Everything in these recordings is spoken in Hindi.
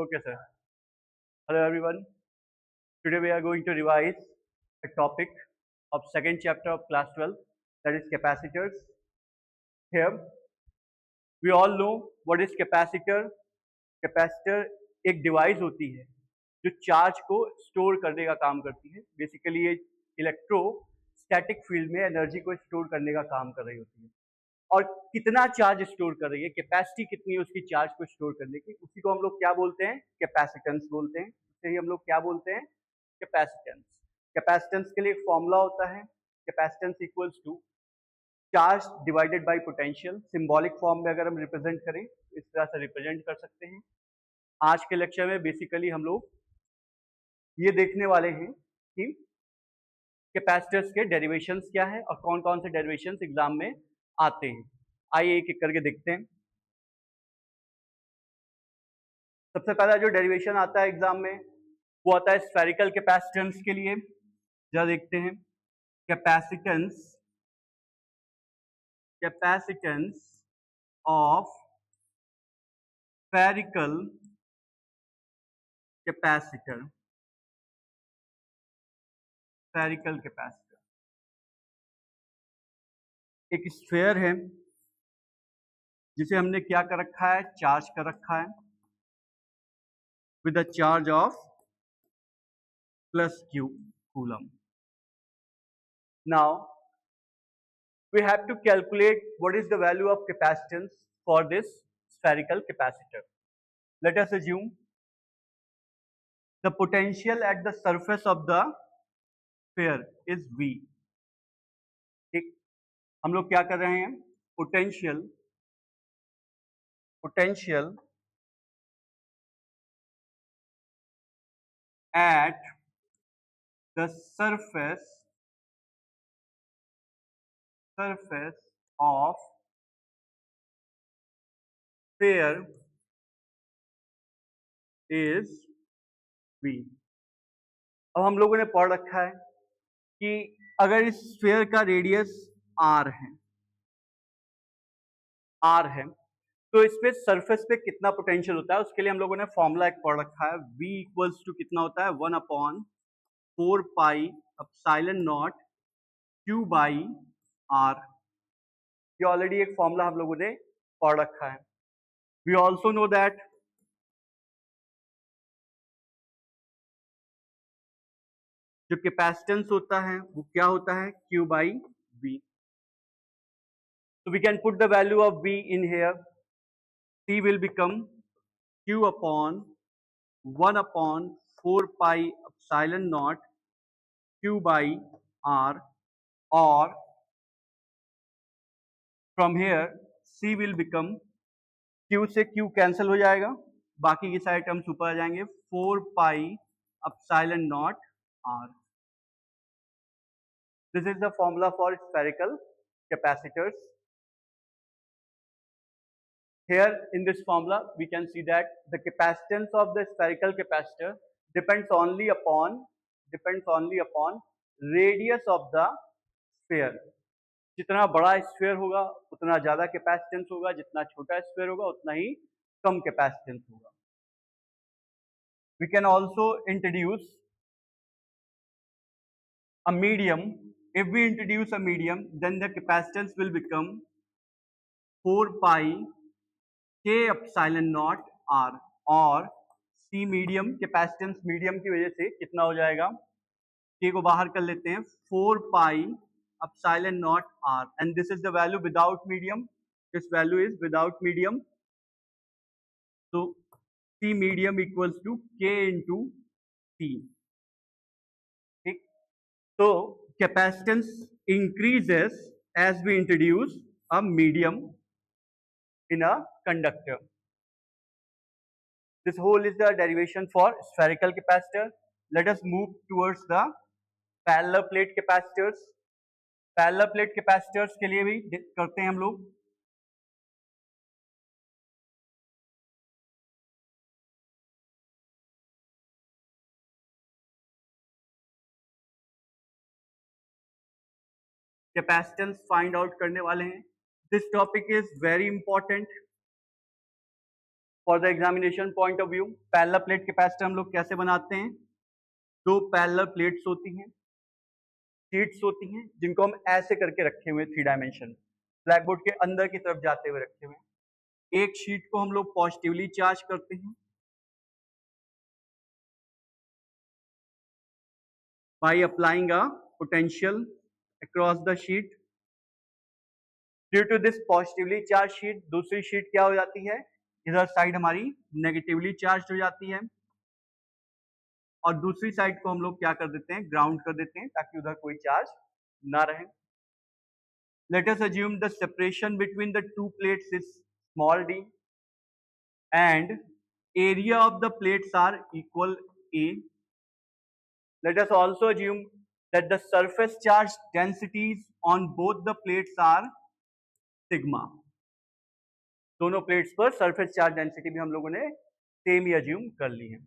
Okay, sir. Hello, everyone. Today we are going to revise a topic of second chapter of class 12, that is capacitors. Here, we all know what is capacitor. Capacitor एक डिवाइस होती है जो चार्ज को स्टोर करने का काम करती है. बेसिकली ये इलेक्ट्रोस्टैटिक फील्ड में एनर्जी को स्टोर करने का काम कर रही होती है. और कितना चार्ज स्टोर कर रही है, कैपेसिटी कितनी है उसकी चार्ज को स्टोर करने की, उसी को हम लोग क्या बोलते हैं, कैपेसिटेंस बोलते हैं. उसे ही हम लोग क्या बोलते हैं, कैपेसिटेंस. कैपेसिटेंस के लिए एक फॉर्मूला होता है, capacitance equals to charge divided by potential. Symbolic form में अगर हम रिप्रेजेंट करें तो इस तरह से रिप्रेजेंट कर सकते हैं. आज के लेक्चर में बेसिकली हम लोग ये देखने वाले हैं कि कैपेसिटर्स के डेरिवेशंस क्या है और कौन कौन से डेरिवेशंस एग्जाम में आते हैं. आइए एक एक करके देखते हैं. सबसे पहला जो डेरिवेशन आता है एग्जाम में वो आता है स्फेरिकल कैपेसिटेंस के लिए. जरा देखते हैं capacitance of spherical capacitor. Spherical capacitor एक स्फेयर है जिसे हमने क्या कर रखा है, चार्ज कर रखा है with a charge of plus q coulomb. Now we have to calculate what is the value of capacitance for this spherical capacitor. Let us assume the potential at the surface of the sphere is V. ठीक, हम लोग क्या कर रहे हैं, potential at the surface of sphere is V. अब हम लोगों ने पढ़ रखा है कि अगर इस स्फीयर का रेडियस r है तो इस पे सरफेस पे कितना पोटेंशियल होता है, उसके लिए हम लोगों ने फॉर्मूला एक पढ़ रखा है. V इक्वल्स टू कितना होता है, 1/4 pi epsilon not Q by R. ये ऑलरेडी एक फॉर्मूला हम लोगों ने पढ़ रखा है. वी ऑल्सो नो दैट जो कैपेसिटेंस होता है वो क्या होता है, Q by V. So we can put the value of V in here. C will become Q upon 1/4 pi epsilon naught Q by R, or from here C will become, Q से Q कैंसिल हो जाएगा, बाकी की सारे टर्म्स ऊपर आ जाएंगे, 4 pi epsilon naught R. This is the formula for spherical capacitors. Here in this formula we can see that the capacitance of the spherical capacitor depends only upon radius of the sphere. जितना बड़ा स्फीयर होगा उतना ज्यादा कैपेसिटेंस होगा, जितना छोटा स्फीयर होगा उतना ही कम कैपेसिटेंस होगा. We can also introduce a medium. If we introduce a medium, then the capacitance will become 4 pi K epsilon naught R, और C मीडियम, कैपेसिटेंस मीडियम की वजह से कितना हो जाएगा, K को बाहर कर लेते हैं, 4 pi epsilon naught R, and this is the value without medium. This value is without medium. So C medium equals to K into C. ठीक, so capacitance increases as we introduce a medium in a conductor. This whole is the derivation for spherical capacitor. Let us move towards the parallel plate capacitors. Parallel plate capacitors के लिए भी करते हैं हम लोग. कैपेसिटेंस फाइंड आउट करने वाले हैं. This topic is very important. For the examination point of view, parallel plate capacitor हम लोग कैसे बनाते हैं? दो पैरेलल प्लेट्स होती हैं, शीट्स होती हैं, जिनको हम ऐसे करके रखे हुए 3 डायमेंशन ब्लैक बोर्ड के अंदर की तरफ जाते हुए रखे हुए हैं। एक शीट को हम लोग पॉजिटिवली चार्ज करते हैं by applying a potential across the sheet. Due to this positively charged sheet, दूसरी शीट क्या हो जाती है? इधर साइड हमारी नेगेटिवली चार्ज हो जाती है और दूसरी साइड को हम लोग क्या कर देते हैं? ग्राउंड कर देते हैं ताकि उधर कोई चार्ज ना रहे. Let us assume the separation between the two plates is small d and area of the plates are equal A. Let us also assume that the surface charge densities on both the plates are sigma. दोनों प्लेट्स पर सरफेस चार्ज डेंसिटी भी हम लोगों ने सेम ही अज्यूम कर ली है.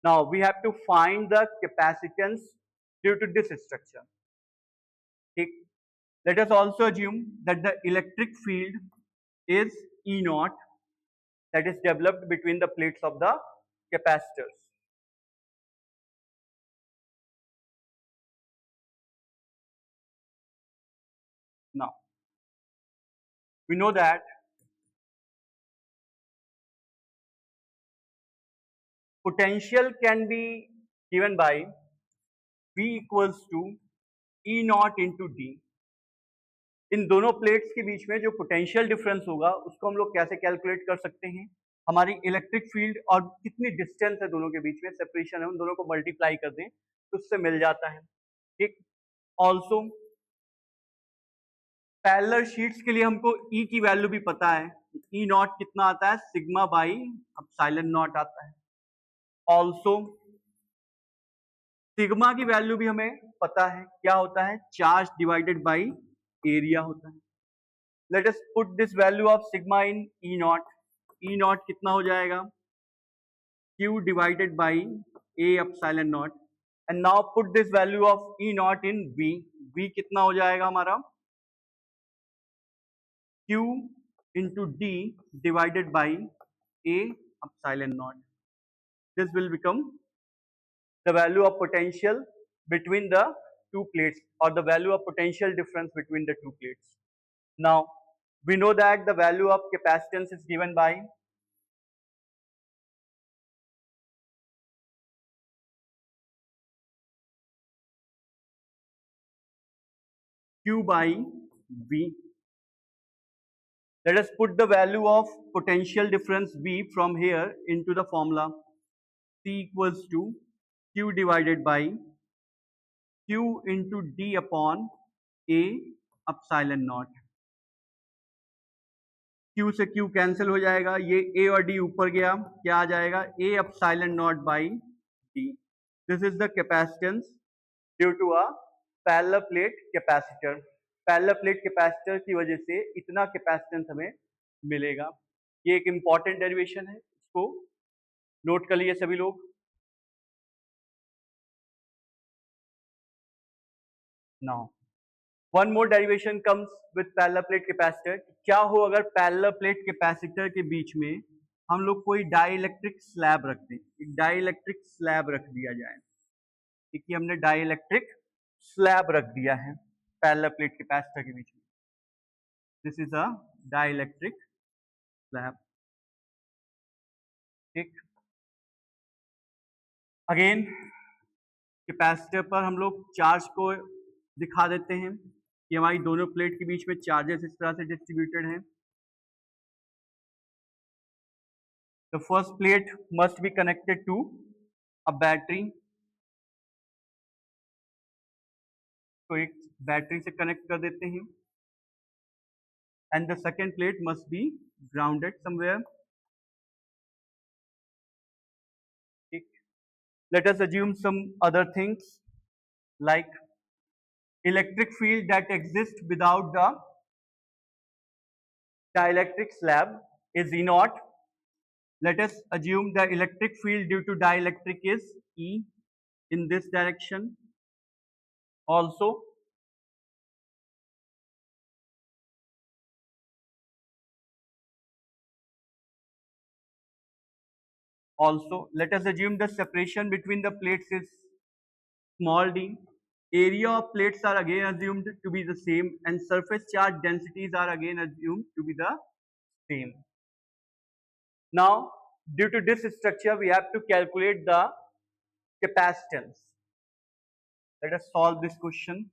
Now we have to find the capacitance due to this structure. ठीक. Let us also assume that the electric field is E naught that is developed between the plates of the capacitors. Now we know that potential can be given by V equals to E naught into D. इन दोनों प्लेट्स के बीच में जो पोटेंशियल डिफरेंस होगा उसको हम लोग कैसे कैलकुलेट कर सकते हैं? हमारी इलेक्ट्रिक फील्ड और कितनी डिस्टेंस है दोनों के बीच में, सेपरेशन है, उन दोनों को मल्टीप्लाई कर दें तो उससे मिल जाता है. ठीक. ऑल्सो पैरेलल शीट्स के लिए हमको E की वैल्यू भी पता है. E नॉट कितना आता है? सिग्मा बाई एप्सिलॉन नॉट आता है. ऑल्सो सिग्मा की वैल्यू भी हमें पता है, क्या होता है? चार्ज डिवाइडेड बाई एरिया होता है. Let us put this value of sigma in E not. E not कितना हो जाएगा? Q divided by A epsilon not. And now put this value of E not in V. V कितना हो जाएगा हमारा? Q into D divided by A epsilon naught. This will become the value of potential between the two plates or the value of potential difference between the two plates. Now we know that the value of capacitance is given by Q by V. Let us put the value of potential difference V from here into the formula. C equals to Q divided by Q into D upon A epsilon naught. Q से Q कैंसिल हो जाएगा, ये A और D ऊपर गया, क्या आ जाएगा? A epsilon naught by D. This is the capacitance due to a parallel plate capacitor. Parallel plate capacitor की वजह से इतना कैपेसिटेंस हमें मिलेगा. ये एक इंपॉर्टेंट डेरिवेशन है, इसको नोट कर लिए सभी लोग. Now one more derivation comes with parallel plate capacitor. क्या हो अगर पैरेलल प्लेट कैपेसिटर के बीच में हम लोग कोई डाइलेक्ट्रिक स्लैब रख दें? एक डाइलेक्ट्रिक स्लैब रख दिया जाए. देखिए हमने डाइलेक्ट्रिक स्लैब रख दिया है पैरेलल प्लेट कैपेसिटर के बीच में. This is a dielectric slab. ठीक. अगेन कैपेसिटर पर हम लोग चार्ज को दिखा देते हैं कि हमारी दोनों प्लेट के बीच में चार्जेस इस तरह से डिस्ट्रीब्यूटेड हैं. The first plate must be connected to a battery. तो एक बैटरी से कनेक्ट कर देते हैं. And the second plate must be grounded somewhere. ठीक. Let us assume some other things like electric field that exists without the dielectric slab is E naught. Let us assume the electric field due to dielectric is E in this direction. Also Also, let us assume the separation between the plates is small d. Area of plates are again assumed to be the same, and surface charge densities are again assumed to be the same. Now, due to this structure, we have to calculate the capacitance. Let us solve this question.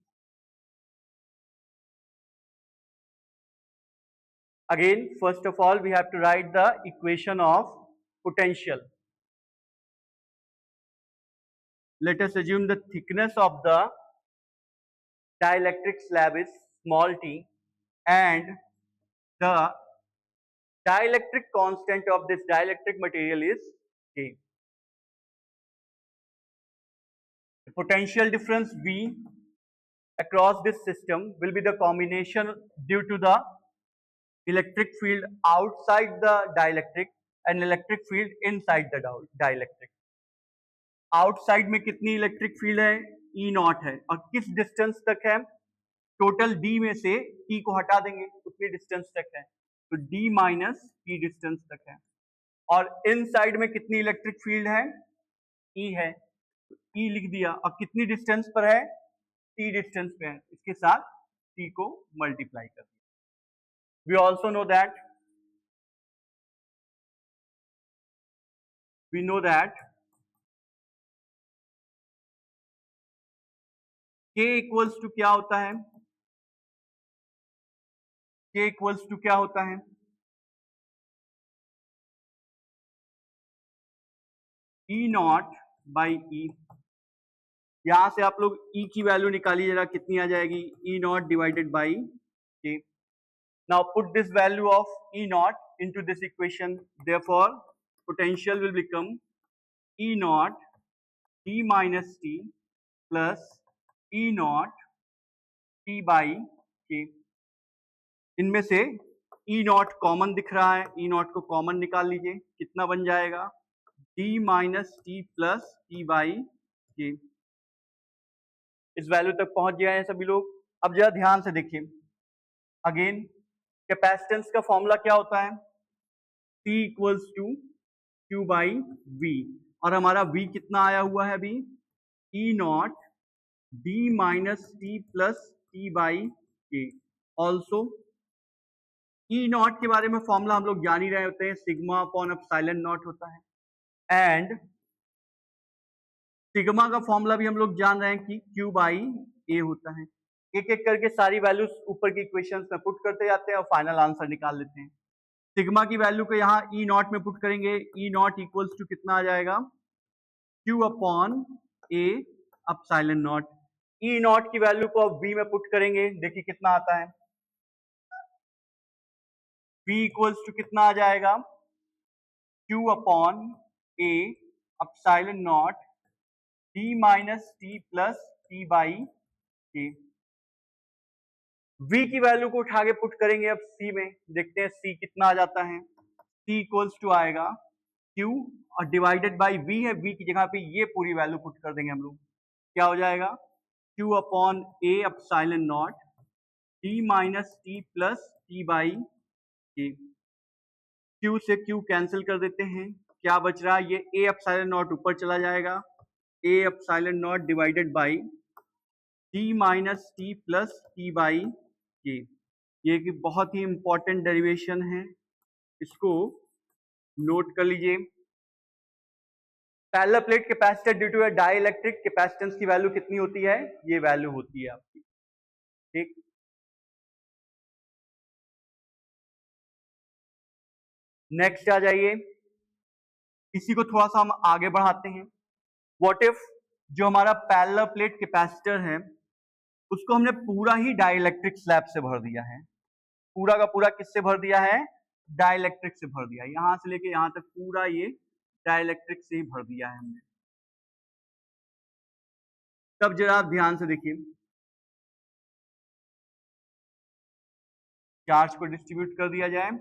Again, first of all, we have to write the equation of potential. Let us assume the thickness of the dielectric slab is small t, and the dielectric constant of this dielectric material is K. The potential difference V across this system will be the combination due to the electric field outside the dielectric and electric field inside the dielectric. Outside में कितनी इलेक्ट्रिक फील्ड है, ई नॉट है, और किस डिस्टेंस तक है, टोटल डी में से ई को हटा देंगे उतनी डिस्टेंस तक है, तो डी माइनस ई डिस्टेंस तक है। और इनसाइड में कितनी इलेक्ट्रिक फील्ड है, ई है, ई लिख दिया, और कितनी डिस्टेंस पर है, टी डिस्टेंस पे है, इसके साथ टी को मल्टीप्लाई कर दिया। We also know that K equals to क्या होता है, K इक्वल्स टू क्या होता है, ई नॉट बाई ई। यहां से आप लोग ई की वैल्यू निकालिए जरा, कितनी आ जाएगी, ई नॉट डिवाइडेड बाई के। Now put this value of E not into this equation, therefore potential will become E not T minus T plus E not T by के। इनमें से ई नॉट कॉमन दिख रहा है, ई नॉट को कॉमन निकाल लीजिए, कितना बन जाएगा, T minus T plus T by के। इस वैल्यू तक पहुंच गए हैं सभी लोग। अब जरा ध्यान से देखिए, अगेन कैपेसिटेंस का फॉर्मूला क्या होता है, C equals to Q by V, और हमारा V कितना आया हुआ है अभी, E not D minus T plus T by के। ऑल्सो E नॉट के बारे में फॉर्मूला हम लोग जान ही रहे होते हैं, सिग्मा अपॉन एप्सिलॉन नॉट होता है, एंड सिग्मा का फॉर्मूला भी हम लोग जान रहे हैं कि Q बाई ए होता है। एक एक करके सारी वैल्यूज ऊपर की इक्वेशंस में पुट करते जाते हैं और फाइनल आंसर निकाल लेते हैं। सिग्मा की वैल्यू को यहाँ ई नॉट में पुट करेंगे, ई नॉट इक्वल्स टू कितना आ जाएगा, Q upon A epsilon not. E not की वैल्यू को अब V में पुट करेंगे, देखिए कितना आता है, V इक्वल्स टू कितना आ जाएगा, Q upon A epsilon not T minus T plus T by के। V की वैल्यू को उठा के पुट करेंगे अब C में, देखते हैं C कितना आ जाता है, C इक्वल्स टू आएगा Q और डिवाइडेड बाई V है, V की जगह पे ये पूरी वैल्यू पुट कर देंगे हम लोग, क्या हो जाएगा, Q upon A epsilon not T minus T plus T by के। Q से Q कैंसिल कर देते हैं, क्या बच रहा है, ये ए एप्सिलॉन नॉट ऊपर चला जाएगा, A epsilon naught divided by T minus T plus T by के। ये कि बहुत ही इंपॉर्टेंट डेरिवेशन है, इसको नोट कर लीजिए। Parallel plate capacitor due to dielectric capacitance की वैल्यू कितनी होती है, ये वैल्यू होती है आपकी, ठीक। नेक्स्ट आ जाइए, इसी को थोड़ा सा हम आगे बढ़ाते हैं। व्हाट इफ जो हमारा पैरेलल प्लेट कैपेसिटर है उसको हमने पूरा ही डाइलेक्ट्रिक स्लैब से भर दिया है, पूरा का पूरा किससे भर दिया है, डाइलेक्ट्रिक से भर दिया है, यहां से लेके यहां तक पूरा ये डाइलेक्ट्रिक से ही भर दिया है हमने। तब जरा आप ध्यान से देखिए, चार्ज को डिस्ट्रीब्यूट कर दिया जाए,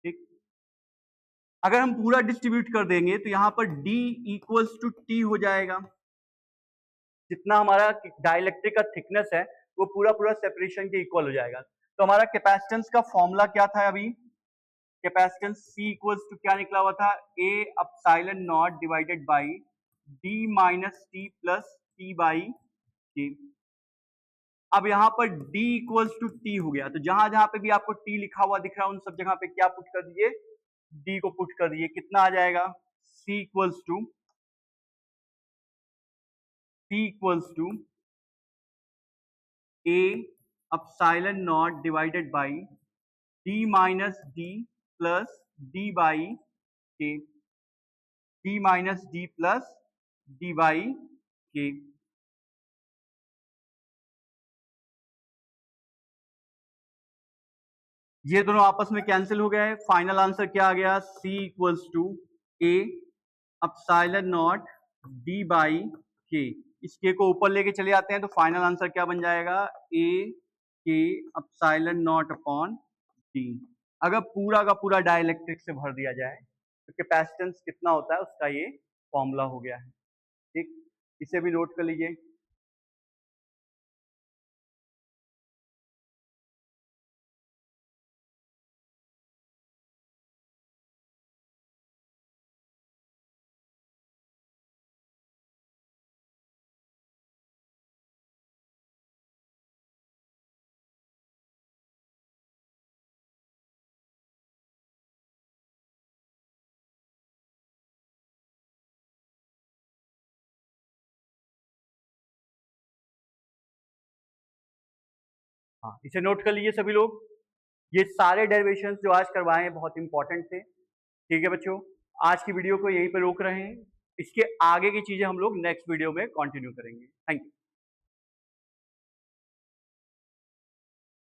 ठीक। अगर हम पूरा डिस्ट्रीब्यूट कर देंगे तो यहां पर D इक्वल्स टू T हो जाएगा, जितना हमारा डाइलेक्ट्रिक का थिकनेस है वो पूरा पूरा सेपरेशन के इक्वल हो जाएगा। तो हमारा कैपेसिटेंस का फॉर्मूला क्या था अभी? कैपेसिटेंस C इक्वल्स टू क्या निकला हुआ था? A epsilon naught divided by D minus T plus T by K। अब यहाँ पर D इक्वल्स टू T हो गया, तो जहां जहां पे भी आपको T लिखा हुआ दिख रहा है उन सब जगह पे क्या पुट कर दिए? D को पुट कर दिए। कितना आ जाएगा? C equals to A epsilon naught divided by D minus D plus D by K। D minus D plus D by K। ये दोनों आपस में कैंसिल हो गए। फाइनल आंसर क्या आ गया? C equals to A epsilon naught D by K। इस K को ऊपर लेके चले आते हैं तो फाइनल आंसर क्या बन जाएगा? A K epsilon not upon D। अगर पूरा का पूरा डाइलेक्ट्रिक से भर दिया जाए तो कैपेसिटेंस कितना होता है उसका ये फॉर्मूला हो गया है। ठीक, इसे भी नोट कर लीजिए। हाँ, इसे नोट कर लीजिए सभी लोग। ये सारे डेरिवेशंस जो आज करवाए हैं बहुत इंपॉर्टेंट थे। ठीक है बच्चों, आज की वीडियो को यहीं पे रोक रहे हैं। इसके आगे की चीजें हम लोग नेक्स्ट वीडियो में कंटिन्यू करेंगे। Thank you.